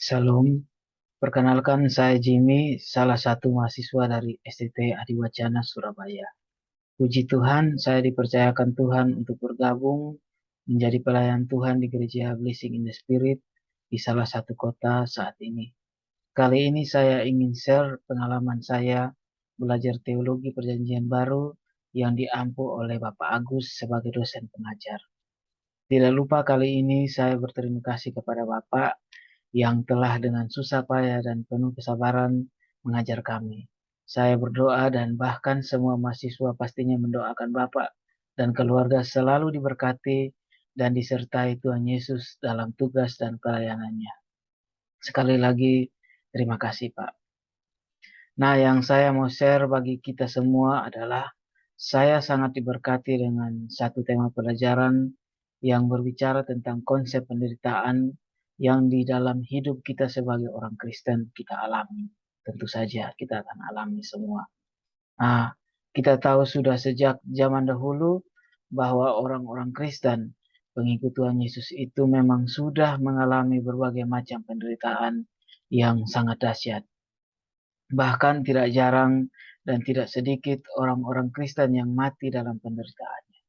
Shalom, perkenalkan saya Jimmy, salah satu mahasiswa dari STT Adiwacana Surabaya. Puji Tuhan, saya dipercayakan Tuhan untuk bergabung menjadi pelayan Tuhan di Gereja Blessing in the Spirit di salah satu kota saat ini. Kali ini saya ingin share pengalaman saya belajar teologi Perjanjian Baru yang diampu oleh Bapak Agus sebagai dosen pengajar. Tidak lupa kali ini saya berterima kasih kepada Bapak yang telah dengan susah payah dan penuh kesabaran mengajar kami. Saya berdoa dan bahkan semua mahasiswa pastinya mendoakan Bapak dan keluarga selalu diberkati dan disertai Tuhan Yesus dalam tugas dan pelayanannya. Sekali lagi, terima kasih Pak. Nah, yang saya mau share bagi kita semua adalah saya sangat diberkati dengan satu tema pelajaran yang berbicara tentang konsep penderitaan yang di dalam hidup kita sebagai orang Kristen kita alami. Tentu saja kita akan alami semua. Nah, kita tahu sudah sejak zaman dahulu bahwa orang-orang Kristen, pengikut Tuhan Yesus itu memang sudah mengalami berbagai macam penderitaan yang sangat dahsyat. Bahkan tidak jarang dan tidak sedikit orang-orang Kristen yang mati dalam penderitaannya.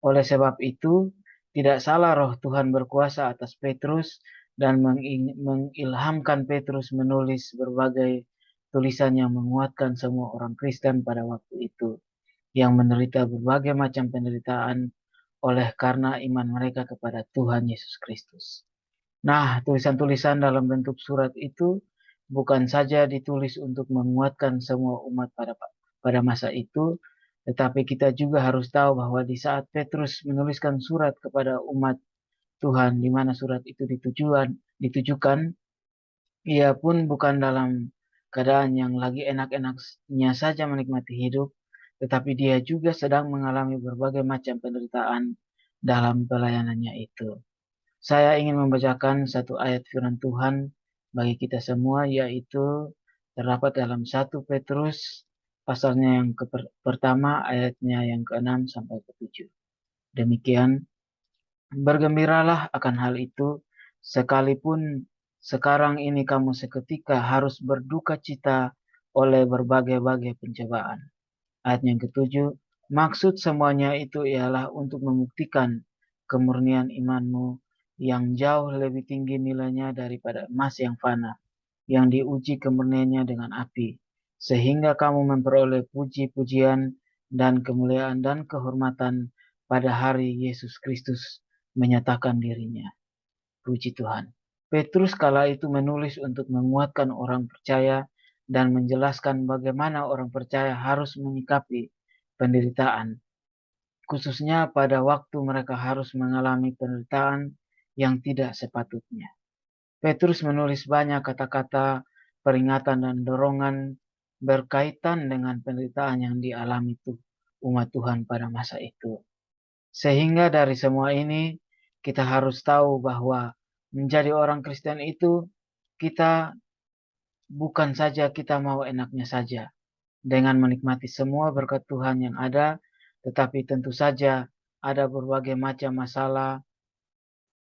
Oleh sebab itu, tidak salah roh Tuhan berkuasa atas Petrus dan mengilhamkan Petrus menulis berbagai tulisan yang menguatkan semua orang Kristen pada waktu itu, yang menderita berbagai macam penderitaan oleh karena iman mereka kepada Tuhan Yesus Kristus. Nah, tulisan-tulisan dalam bentuk surat itu bukan saja ditulis untuk menguatkan semua umat pada masa itu, tetapi kita juga harus tahu bahwa di saat Petrus menuliskan surat kepada umat Tuhan, di mana surat itu ditujukan, ia pun bukan dalam keadaan yang lagi enak-enaknya saja menikmati hidup, tetapi dia juga sedang mengalami berbagai macam penderitaan dalam pelayanannya itu. Saya ingin membacakan satu ayat firman Tuhan bagi kita semua, yaitu terdapat dalam 1 Petrus pasalnya yang pertama ayatnya yang ke-6 sampai ke-7. Demikian, bergembiralah akan hal itu, sekalipun sekarang ini kamu seketika harus berduka cita oleh berbagai-bagai pencobaan. Ayat yang ke-7, maksud semuanya itu ialah untuk membuktikan kemurnian imanmu yang jauh lebih tinggi nilainya daripada emas yang fana, yang diuji kemurniannya dengan api, sehingga kamu memperoleh puji-pujian dan kemuliaan dan kehormatan pada hari Yesus Kristus menyatakan dirinya. Puji Tuhan. Petrus kala itu menulis untuk menguatkan orang percaya dan menjelaskan bagaimana orang percaya harus menyikapi penderitaan, khususnya pada waktu mereka harus mengalami penderitaan yang tidak sepatutnya. Petrus menulis banyak kata-kata peringatan dan dorongan berkaitan dengan penderitaan yang dialami umat Tuhan pada masa itu. Sehingga dari semua ini kita harus tahu bahwa menjadi orang Kristen itu kita bukan saja kita mau enaknya saja dengan menikmati semua berkat Tuhan yang ada, tetapi tentu saja ada berbagai macam masalah,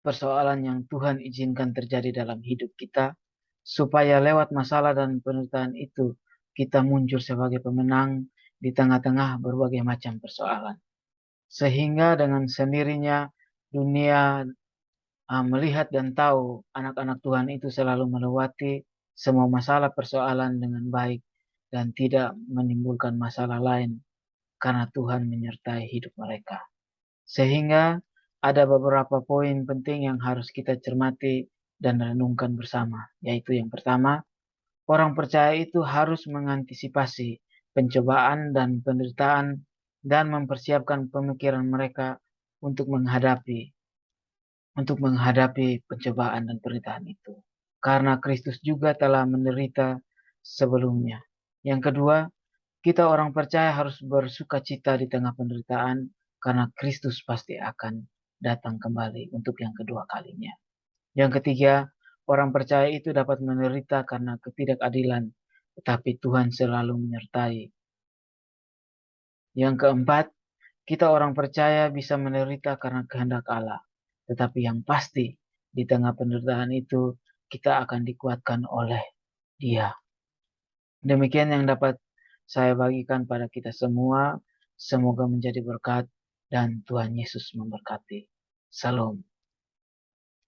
persoalan yang Tuhan izinkan terjadi dalam hidup kita, supaya lewat masalah dan penderitaan itu kita muncul sebagai pemenang di tengah-tengah berbagai macam persoalan. Sehingga dengan sendirinya dunia melihat dan tahu anak-anak Tuhan itu selalu melewati semua masalah persoalan dengan baik dan tidak menimbulkan masalah lain karena Tuhan menyertai hidup mereka. Sehingga ada beberapa poin penting yang harus kita cermati dan renungkan bersama, yaitu yang pertama, orang percaya itu harus mengantisipasi pencobaan dan penderitaan dan mempersiapkan pemikiran mereka untuk menghadapi pencobaan dan penderitaan itu. Karena Kristus juga telah menderita sebelumnya. Yang kedua, kita orang percaya harus bersuka cita di tengah penderitaan karena Kristus pasti akan datang kembali untuk yang kedua kalinya. Yang ketiga, orang percaya itu dapat menderita karena ketidakadilan, tetapi Tuhan selalu menyertai. Yang keempat, kita orang percaya bisa menderita karena kehendak Allah. Tetapi yang pasti, di tengah penderitaan itu, kita akan dikuatkan oleh Dia. Demikian yang dapat saya bagikan pada kita semua. Semoga menjadi berkat dan Tuhan Yesus memberkati. Salam.